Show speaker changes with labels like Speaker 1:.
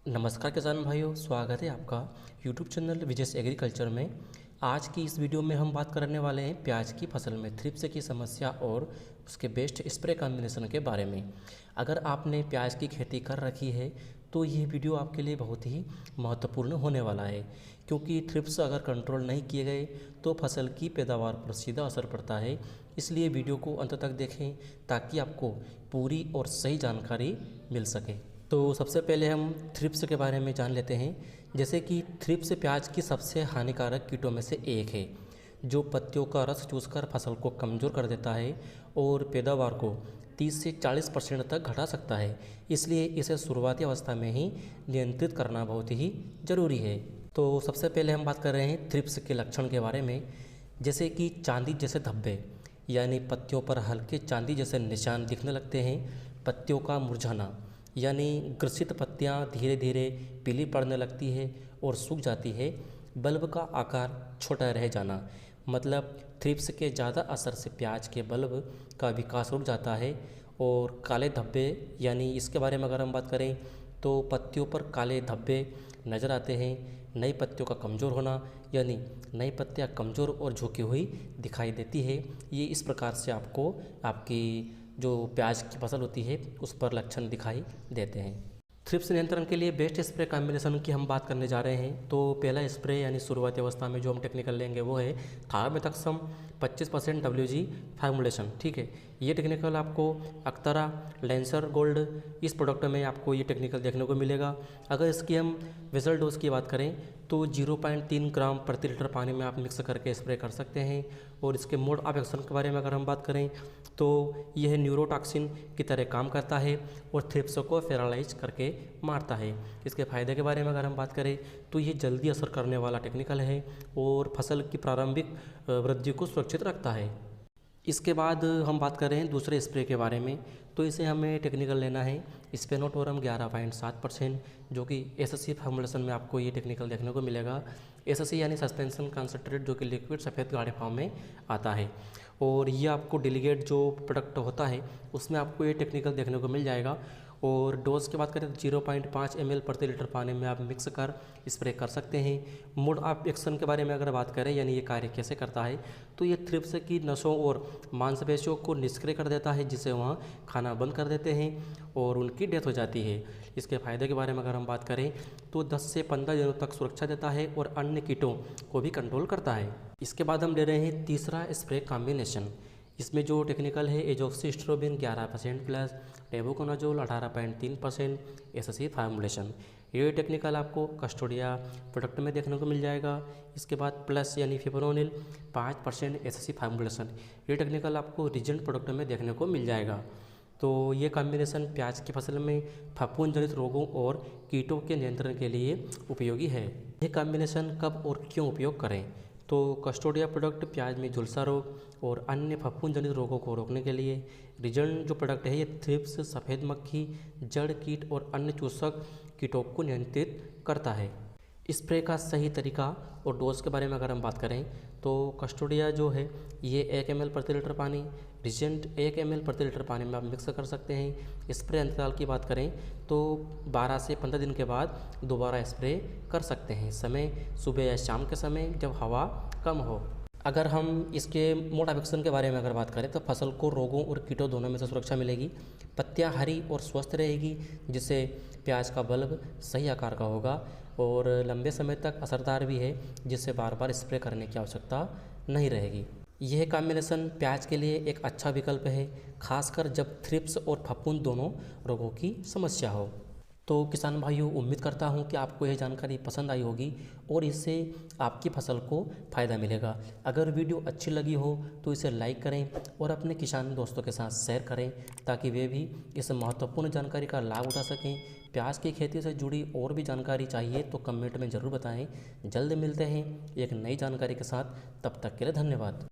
Speaker 1: नमस्कार किसान भाइयों, स्वागत है आपका यूट्यूब चैनल विजय एग्रीकल्चर में। आज की इस वीडियो में हम बात करने वाले हैं प्याज की फसल में थ्रिप्स की समस्या और उसके बेस्ट स्प्रे कॉम्बिनेशन के बारे में। अगर आपने प्याज की खेती कर रखी है तो ये वीडियो आपके लिए बहुत ही महत्वपूर्ण होने वाला है, क्योंकि थ्रिप्स अगर कंट्रोल नहीं किए गए तो फसल की पैदावार पर सीधा असर पड़ता है। इसलिए वीडियो को अंत तक देखें ताकि आपको पूरी और सही जानकारी मिल सके। तो सबसे पहले हम थ्रिप्स के बारे में जान लेते हैं। जैसे कि थ्रिप्स प्याज की सबसे हानिकारक कीटों में से एक है, जो पत्तियों का रस चूसकर फसल को कमज़ोर कर देता है और पैदावार को 30 से 40% तक घटा सकता है। इसलिए इसे शुरुआती अवस्था में ही नियंत्रित करना बहुत ही ज़रूरी है। तो सबसे पहले हम बात कर रहे हैं थ्रिप्स के लक्षण के बारे में। जैसे कि चांदी जैसे धब्बे, यानी पत्तियों पर हल्के चांदी जैसे निशान दिखने लगते हैं। पत्तियों का मुरझाना, यानी ग्रसित पत्तियां धीरे धीरे पीली पड़ने लगती है और सूख जाती है। बल्ब का आकार छोटा रह जाना, मतलब थ्रिप्स के ज़्यादा असर से प्याज के बल्ब का विकास रुक जाता है। और काले धब्बे, यानी इसके बारे में अगर हम बात करें तो पत्तियों पर काले धब्बे नज़र आते हैं। नई पत्तियों का कमज़ोर होना, यानी नई पत्तियां कमज़ोर और झुकी हुई दिखाई देती है। ये इस प्रकार से आपको आपकी जो प्याज की फसल होती है उस पर लक्षण दिखाई देते हैं। थ्रिप्स नियंत्रण के लिए बेस्ट स्प्रे कॉम्बिनेशन की हम बात करने जा रहे हैं। तो पहला स्प्रे यानी शुरुआती अवस्था में जो हम टेक्निकल लेंगे वो है थायोमेथाक्सम 25% WG फार्मूलेशन। ठीक है, ये टेक्निकल आपको अक्तरा, लेंसर गोल्ड, इस प्रोडक्ट में आपको ये टेक्निकल देखने को मिलेगा। अगर इसकी हम वेसल डोज की बात करें तो 0.3 ग्राम प्रति लीटर पानी में आप मिक्स करके स्प्रे कर सकते हैं। और इसके मोड ऑफ एक्शन के बारे में अगर हम बात करें तो यह न्यूरोटॉक्सिन की तरह काम करता है और थ्रिप्स को फेरालाइज करके मारता है। इसके फ़ायदे के बारे में अगर हम बात करें तो ये जल्दी असर करने वाला टेक्निकल है और फसल की प्रारंभिक वृद्धि को सुरक्षित रखता है। इसके बाद हम बात कर रहे हैं दूसरे स्प्रे के बारे में। तो इसे हमें टेक्निकल लेना है स्पेनोटोरम 11.7%, जो कि SSC फार्मूलेशन में आपको ये टेक्निकल देखने को मिलेगा। SSC यानी सस्पेंशन कॉन्सेंट्रेट, जो कि लिक्विड सफ़ेद गाढ़े फॉर्म में आता है। और ये आपको डेलीगेट जो प्रोडक्ट होता है उसमें आपको ये टेक्निकल देखने को मिल जाएगा। और डोज की बात करें तो 0.5 ml प्रति लीटर पानी में आप मिक्स कर स्प्रे कर सकते हैं। मोड ऑफ एक्शन के बारे में अगर बात करें, यानी ये कार्य कैसे करता है, तो ये थ्रिप्स की नसों और मांसपेशियों को निष्क्रिय कर देता है, जिसे वहाँ खाना बंद कर देते हैं और उनकी डेथ हो जाती है। इसके फ़ायदे के बारे में अगर हम बात करें तो 10 से 15 दिनों तक सुरक्षा देता है और अन्य कीटों को भी कंट्रोल करता है। इसके बाद हम ले रहे हैं तीसरा स्प्रे कॉम्बिनेशन। इसमें जो टेक्निकल है एजोक्सिस्ट्रोबिन 11% प्लस टेबुकोनाजोल 18.3% SSC फार्मूलेशन। ये टेक्निकल आपको कस्टोडिया प्रोडक्ट में देखने को मिल जाएगा। इसके बाद प्लस यानी फिप्रोनिल 5% SSC फार्मूलेशन। ये टेक्निकल आपको रीजेंट प्रोडक्ट में देखने को मिल जाएगा। तो ये कॉम्बिनेशन प्याज की फसल में फफूंद जनित रोगों और कीटों के नियंत्रण के लिए उपयोगी है। ये कॉम्बिनेशन कब और क्यों उपयोग करें? तो कस्टोडिया प्रोडक्ट प्याज में झुलसा रोग और अन्य फफूंद जनित रोगों को रोकने के लिए। रीजन जो प्रोडक्ट है ये थ्रिप्स, सफ़ेद मक्खी, जड़ कीट और अन्य चूसक कीटों को नियंत्रित करता है। स्प्रे का सही तरीका और डोज के बारे में अगर हम बात करें तो कस्टोडिया जो है ये 1 ml प्रति लीटर पानी, रिजेंट 1 ml प्रति लीटर पानी में आप मिक्स कर सकते हैं। स्प्रे अंतराल की बात करें तो 12 से 15 दिन के बाद दोबारा स्प्रे कर सकते हैं, समय सुबह या शाम के समय जब हवा कम हो। अगर हम इसके मोड ऑफ एक्शन के बारे में अगर बात करें तो फसल को रोगों और कीटों दोनों में से सुरक्षा मिलेगी। पत्तियां हरी और स्वस्थ रहेगी, जिससे प्याज का बल्ब सही आकार का होगा और लंबे समय तक असरदार भी है, जिससे बार बार स्प्रे करने की आवश्यकता नहीं रहेगी। यह कॉम्बिनेशन प्याज के लिए एक अच्छा विकल्प है, खासकर जब थ्रिप्स और फफूंद दोनों रोगों की समस्या हो। तो किसान भाइयों, उम्मीद करता हूं कि आपको यह जानकारी पसंद आई होगी और इससे आपकी फसल को फ़ायदा मिलेगा। अगर वीडियो अच्छी लगी हो तो इसे लाइक करें और अपने किसान दोस्तों के साथ शेयर करें, ताकि वे भी इस महत्वपूर्ण जानकारी का लाभ उठा सकें। प्याज की खेती से जुड़ी और भी जानकारी चाहिए तो कमेंट में ज़रूर बताएं। जल्द मिलते हैं एक नई जानकारी के साथ, तब तक के लिए धन्यवाद।